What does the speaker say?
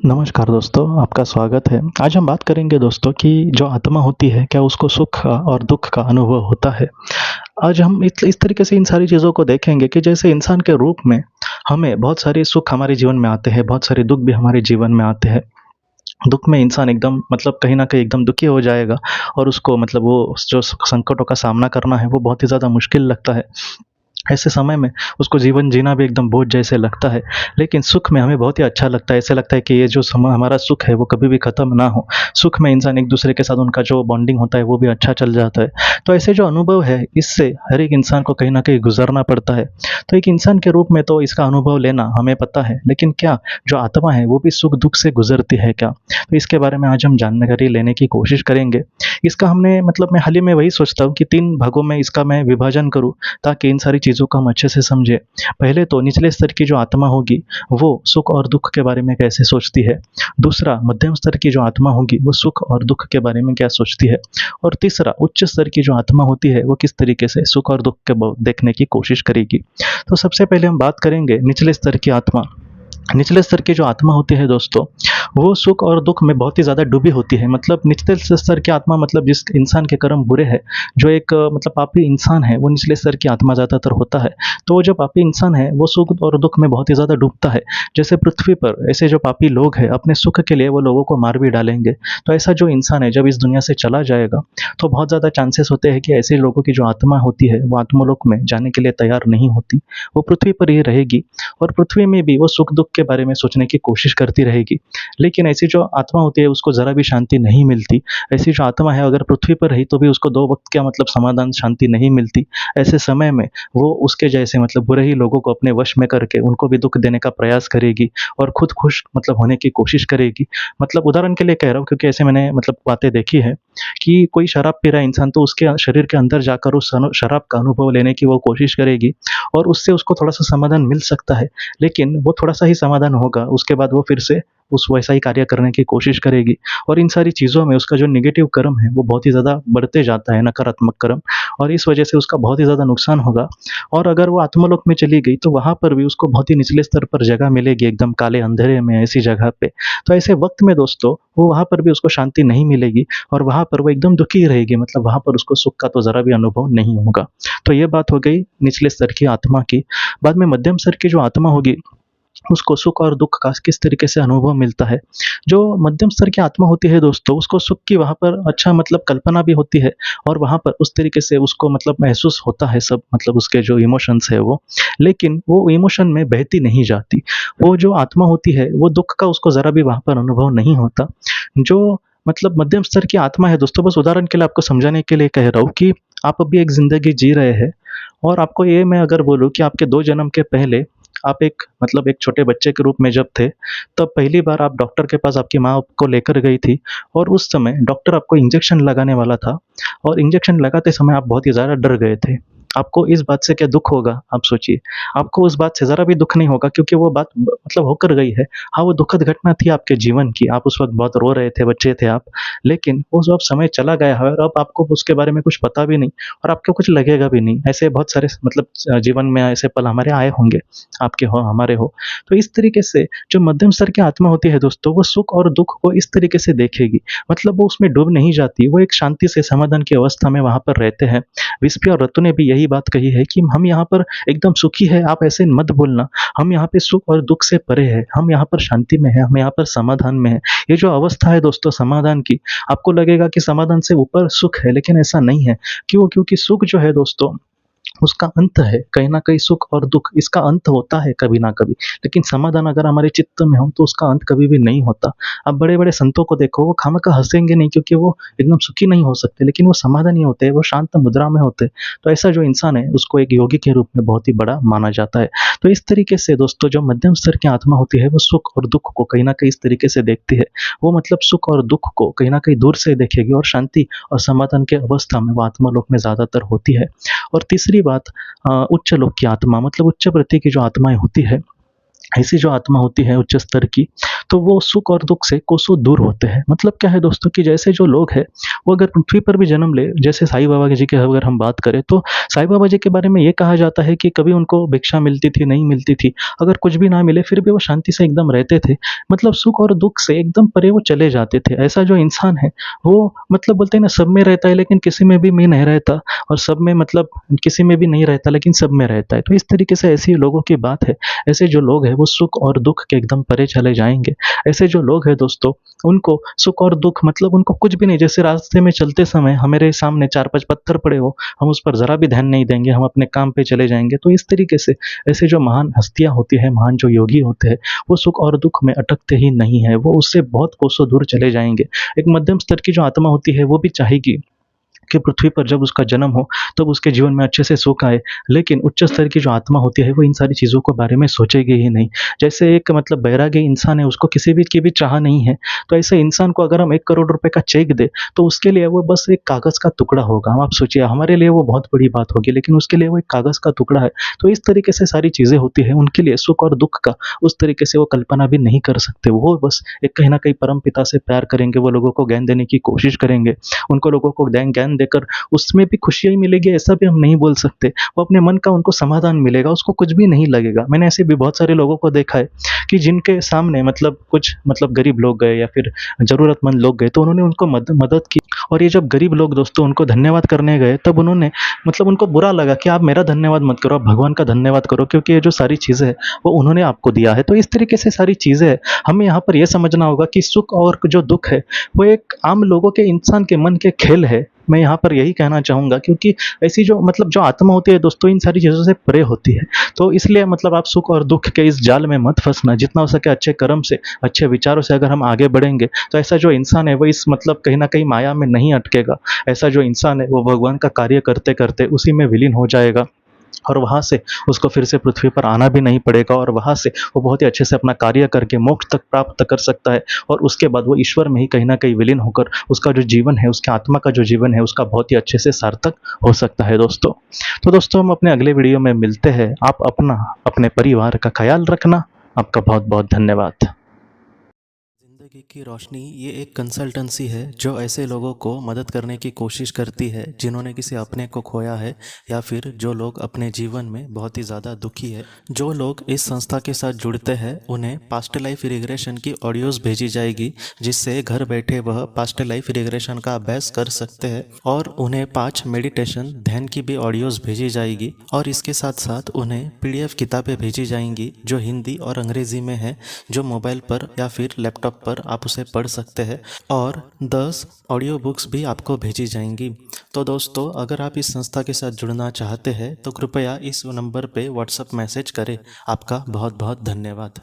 नमस्कार दोस्तों, आपका स्वागत है। आज हम बात करेंगे दोस्तों कि जो आत्मा होती है, क्या उसको सुख और दुःख का अनुभव होता है? आज हम इस तरीके से इन सारी चीज़ों को देखेंगे कि जैसे इंसान के रूप में हमें बहुत सारे सुख हमारे जीवन में आते हैं, बहुत सारे दुःख भी हमारे जीवन में आते हैं। दुःख में इंसान एकदम मतलब कहीं न कहीं एकदम दुखी हो जाएगा और उसको मतलब वो जो संकटों का सामना करना है, वो बहुत ही ज़्यादा मुश्किल लगता है। ऐसे समय में उसको जीवन जीना भी एकदम बोझ जैसे लगता है, लेकिन सुख में हमें बहुत ही अच्छा लगता है। ऐसा लगता है कि ये जो समा हमारा सुख है वो कभी भी ख़त्म ना हो। सुख में इंसान एक-दूसरे के साथ उनका जो बॉन्डिंग होता है वो भी अच्छा चल जाता है। तो ऐसे जो अनुभव है इससे हर एक इंसान को कहीं न कहीं गुज़रना पड़ता है। तो एक इंसान के रूप में तो इसका अनुभव लेना हमें पता है, लेकिन क्या जो आत्मा है वो भी सुख-दुःख से गुज़रती है क्या? तो इसके बारे में आज हम जानकारी लेने की कोशिश करेंगे। इसका हमने मतलब मैं हाल ही में वही सोचता हूँ कि 3 भागों में इसका मैं विभाजन करूँ ताकि इन सारी चीज़ों को हम अच्छे से समझें। पहले तो निचले स्तर की जो आत्मा होगी, वो सुख और दुःख के बारे में कैसे सोचती है। दूसरा, मध्यम स्तर की जो आत्मा होगी, वो सुख और दुःख के बारे में क्या सोचती है। और तीसरा, उच्च स्तर की जो आत्मा होती है, वो किस तरीके से सुख और दुःख के देखने की कोशिश करेगी। तो सबसे पहले हम बात करेंगे निचले स्तर की आत्मा। निचले स्तर की जो आत्मा होती है दोस्तों, वो सुख और दुःख में बहुत ही ज़्यादा डूबी होती है। मतलब निचले स्तर की आत्मा मतलब जिस इंसान के कर्म बुरे हैं, जो एक मतलब पापी इंसान है, वो निचले स्तर की आत्मा ज़्यादातर होता है। तो वो जो पापी इंसान है, वो सुख और दुःख में बहुत ही ज़्यादा डूबता है। जैसे पृथ्वी पर ऐसे जो पापी लोग हैं, अपने सुख के लिए वो लोगों को मार भी डालेंगे। तो ऐसा जो इंसान है, जब इस दुनिया से चला जाएगा, तो बहुत ज़्यादा चांसेस होते हैं कि ऐसे लोगों की जो आत्मा होती है, वो आत्मलोक में जाने के लिए तैयार नहीं होती। वो पृथ्वी पर ही रहेगी और पृथ्वी में भी वो सुख-दुःख के बारे में सोचने की कोशिश करती रहेगी। लेकिन ऐसी जो आत्मा होती है उसको ज़रा भी शांति नहीं मिलती। ऐसी जो आत्मा है अगर पृथ्वी पर रही तो भी उसको 2 वक़्त का मतलब समाधान शांति नहीं मिलती। ऐसे समय में वो उसके जैसे मतलब बुरे ही लोगों को अपने वश में करके उनको भी दुःख देने का प्रयास करेगी और खुद खुश मतलब होने की कोशिश करेगी। मतलब उदाहरण के लिए कह रहा हूँ क्योंकि ऐसे मैंने मतलब बातें देखी है कि कोई शराब पी रहा है इंसान तो उसके शरीर के अंदर जाकर उस शराब का अनुभव लेने की वो कोशिश करेगी और उससे उसको थोड़ा-सा समाधान मिल सकता है। लेकिन वो थोड़ा-सा ही समाधान होगा, उसके बाद वो फिर से उस वैसा ही कार्य करने की कोशिश करेगी और इन सारी चीज़ों में उसका जो नेगेटिव कर्म है, वो बहुत ही ज़्यादा बढ़ते जाता है, नकारात्मक कर्म और इस वजह से उसका बहुत ही ज़्यादा नुकसान होगा और अगर वो आत्मलोक में चली गई, तो वहाँ पर भी उसको बहुत ही निचले स्तर पर जगह मिलेगी, एकदम काले अंधेरे में ऐसी जगह पे। तो ऐसे वक़्त में दोस्तों, वो वहाँ पर भी उसको शांति नहीं मिलेगी और वहाँ पर वो एकदम दुखी रहेगी, मतलब वहाँ पर उसको सुख का तो ज़रा भी अनुभव नहीं होगा। तो ये बात हो गई निचले स्तर की आत्मा की। बाद में मध्यम स्तर की जो आत्मा होगी, उसको सुख और दुःख का किस तरीके से अनुभव मिलता है। जो मध्यम स्तर की आत्मा होती है दोस्तों, उसको सुख की वहाँ पर अच्छा मतलब कल्पना भी होती है और वहाँ पर उस तरीके से उसको मतलब महसूस होता है सब मतलब उसके जो इमोशंस है वो। लेकिन वो इमोशन में बहती नहीं जाती। वो जो आत्मा होती है, वो दुःख का उसको ज़रा भी वहाँ पर अनुभव नहीं होता। जो मतलब मध्यम स्तर की आत्मा है दोस्तों, बस उदाहरण के लिए आपको समझाने के लिए कह रहा हूँ कि आप अभी एक ज़िंदगी जी रहे हैं और आपको ये मैं अगर बोलूँ कि आपके 2 जन्म के पहले आप एक मतलब एक छोटे बच्चे के रूप में जब थे, तब पहली बार आप डॉक्टर के पास आपकी माँ आपको लेकर गई थी और उस समय डॉक्टर आपको इंजेक्शन लगाने वाला था और इंजेक्शन लगाते समय आप बहुत ही ज़्यादा डर गए थे। आपको इस बात से क्या दुःख होगा, आप सोचिए? आपको उस बात से ज़रा भी दुःख नहीं होगा क्योंकि वो बात मतलब होकर गई है। हाँ, वो दुखद घटना थी आपके जीवन की, आप उस वक़्त बहुत रो रहे थे, बच्चे थे आप। लेकिन वो जो अब समय चला गया है और अब आपको उसके बारे में कुछ पता भी नहीं और आपको कुछ लगेगा भी नहीं। ऐसे बहुत सारे मतलब जीवन में ऐसे पल हमारे आए होंगे, आपके हो, हमारे हो। तो इस तरीके से जो मध्यम स्तर की आत्मा होती है दोस्तों, वो सुख और दुःख को इस तरीके से देखेगी। मतलब वो उसमें डूब नहीं जाती, वो एक शांति से समाधान की अवस्था में वहाँ पर रहते हैं। विस्पी और रत्तू ने भी यही बात कही है कि हम यहाँ पर एकदम सुखी हैं, आप ऐसे मत बोलना। हम यहाँ पे सुख और दुःख से परे हैं, हम यहाँ पर शांति में हैं, हम यहाँ पर समाधान में हैं। ये जो अवस्था है दोस्तों समाधान की, आपको लगेगा कि समाधान से ऊपर सुख है, लेकिन ऐसा नहीं है। क्यों? क्योंकि सुख जो है दोस्तों, उसका अंत है, कहीं न कहीं सुख और दुःख इसका अंत होता है कभी ना कभी, लेकिन समाधान अगर हमारे चित्त में हो तो उसका अंत कभी भी नहीं होता। आप बड़े-बड़े संतों को देखो, वो खामख़ा हँसेंगे नहीं क्योंकि वो एकदम सुखी नहीं हो सकते, लेकिन वो समाधानी होते हैं, वो शांत मुद्रा में होते हैं। तो ऐसा जो इंसान है, उसको एक योगी के रूप में बहुत ही बड़ा माना जाता है। तो इस तरीके से दोस्तों जो मध्यम स्तर की आत्मा होती है, वो सुख और दुःख को कहीं न कहीं इस तरीके से देखती है। वो मतलब सुख और दुःख को कहीं न कहीं दूर से देखेगी और शांति और समाधान की अवस्था में वो आत्मालोक में ज़्यादातर होती है। और तीसरी बात उच्च लोक की आत्मा मतलब उच्च वृत्ति की जो आत्माएँ होती है, ऐसी जो आत्मा होती है उच्च स्तर की, तो वो सुख और दुःख से कोसों दूर होते हैं। मतलब क्या है दोस्तों कि जैसे जो लोग हैं, वो अगर पृथ्वी पर भी जन्म ले, जैसे साईं बाबा जी की अगर हम बात करें, तो साईं बाबा जी के बारे में ये कहा जाता है कि कभी उनको भिक्षा मिलती थी, नहीं मिलती थी। अगर कुछ भी ना मिले, फिर भी वो शांति से एकदम रहते थे। मतलब सुख और दुःख से एकदम परे वो चले जाते थे। ऐसा जो इंसान है, वो मतलब बोलते हैं ना, सब में रहता है लेकिन किसी में भी नहीं रहता, और सब में मतलब किसी में भी नहीं रहता लेकिन सब में रहता है। तो इस तरीके से ऐसी लोगों की बात है। ऐसे जो लोग हैं वो सुख और दुःख के एकदम परे चले जाएँगे। ऐसे जो लोग हैं दोस्तों, उनको सुख और दुःख मतलब उनको कुछ भी नहीं, जैसे रास्ते में चलते समय हमारे सामने 4-5 पत्थर पड़े हो, हम उस पर ज़रा भी ध्यान नहीं देंगे, हम अपने काम पे चले जाएँगे। तो इस तरीके से ऐसे जो महान हस्तियाँ होती हैं, महान जो योगी होते हैं, वो सुख और दुःख में अटकते ही नहीं हैं, वो उससे बहुत कोसों दूर चले जाएँगे। एक मध्यम स्तर की जो आत्मा होती है, वो भी चाहेगी कि पृथ्वी पर जब उसका जन्म हो, तब उसके जीवन में अच्छे से सुख आए। लेकिन उच्च स्तर की जो आत्मा होती है, वो इन सारी चीज़ों के बारे में सोचेगी ही नहीं। जैसे एक मतलब बैरागी इंसान है, उसको किसी भी की भी चाह नहीं है, तो ऐसे इंसान को अगर हम 1 करोड़ रुपए का चेक दें, तो उसके लिए वो बस एक कागज़ का टुकड़ा होगा। अब आप सोचिए, हमारे लिए वो बहुत बड़ी बात होगी, लेकिन उसके लिए वो एक कागज़ का टुकड़ा है। तो इस तरीके से सारी चीज़ें होती हैं, उनके लिए सुख और दुःख का उस तरीके से वो कल्पना भी नहीं कर सकते। वो बस एक कहीं न कहीं परमपिता से प्यार करेंगे, वो लोगों को ज्ञान देने की कोशिश करेंगे। उनको लोगों को ज्ञान देकर उसमें भी खुशियाँ ही मिलेगी, ऐसा भी हम नहीं बोल सकते। वो अपने मन का उनको समाधान मिलेगा, उसको कुछ भी नहीं लगेगा। मैंने ऐसे भी बहुत सारे लोगों को देखा है कि जिनके सामने मतलब कुछ मतलब गरीब लोग गए या फिर ज़रूरतमंद लोग गए, तो उन्होंने उनको मदद की, और ये जब गरीब लोग दोस्तों उनको धन्यवाद करने गए, तब उन्होंने मतलब उनको बुरा लगा कि आप मेरा धन्यवाद मत करो, आप भगवान का धन्यवाद करो, क्योंकि ये जो सारी चीज़ें हैं, वो उन्होंने आपको दिया है। तो इस तरीके से सारी चीज़ें हैं। हमें यहाँ पर ये समझना होगा कि सुख और जो दुःख है, वो एक आम लोगों के इंसान के मन के खेल है। मैं यहाँ पर यही कहना चाहूँगा, क्योंकि ऐसी जो मतलब जो आत्मा होती है दोस्तों, इन सारी चीज़ों से परे होती है। तो इसलिए मतलब आप सुख और दुःख के इस जाल में मत फँसना, जितना हो सके अच्छे कर्म से, अच्छे विचारों से अगर हम आगे बढ़ेंगे, तो ऐसा जो इंसान है वो इस मतलब कहीं न कहीं माया में नहीं अटकेगा। ऐसा जो इंसान है वो भगवान का कार्य करते-करते उसी में विलीन हो जाएगा, और वहाँ से उसको फिर से पृथ्वी पर आना भी नहीं पड़ेगा, और वहाँ से वो बहुत ही अच्छे से अपना कार्य करके मोक्ष तक प्राप्त कर सकता है, और उसके बाद वो ईश्वर में ही कहीं न कहीं विलीन होकर उसका जो जीवन है, उसकी आत्मा का जो जीवन है, उसका बहुत ही अच्छे से सार्थक हो सकता है दोस्तों। तो दोस्तों, हम अपने अगले वीडियो में मिलते हैं। आप अपना, अपने परिवार का ख़्याल रखना। आपका बहुत-बहुत धन्यवाद। जिंदगी की रोशनी ये एक कंसल्टेंसी है जो ऐसे लोगों को मदद करने की कोशिश करती है जिन्होंने किसी अपने को खोया है, या फिर जो लोग अपने जीवन में बहुत ही ज़्यादा दुखी है। जो लोग इस संस्था के साथ जुड़ते हैं उन्हें पास्ट लाइफ रिग्रेशन की ऑडियोज़ भेजी जाएगी, जिससे घर बैठे वह पास्ट लाइफ रिग्रेशन का अभ्यास कर सकते हैं, और उन्हें 5 मेडिटेशन ध्यान की भी ऑडियोज़ भेजी जाएगी। और इसके साथ साथ उन्हें PDF किताबें भेजी जाएंगी जो हिंदी और अंग्रेज़ी में है, जो मोबाइल पर या फिर लैपटॉप पर आप उसे पढ़ सकते हैं, और 10 ऑडियो बुक्स भी आपको भेजी जाएंगी। तो दोस्तों, अगर आप इस संस्था के साथ जुड़ना चाहते हैं तो कृपया इस नंबर पे व्हाट्सएप मैसेज करें। आपका बहुत बहुत धन्यवाद।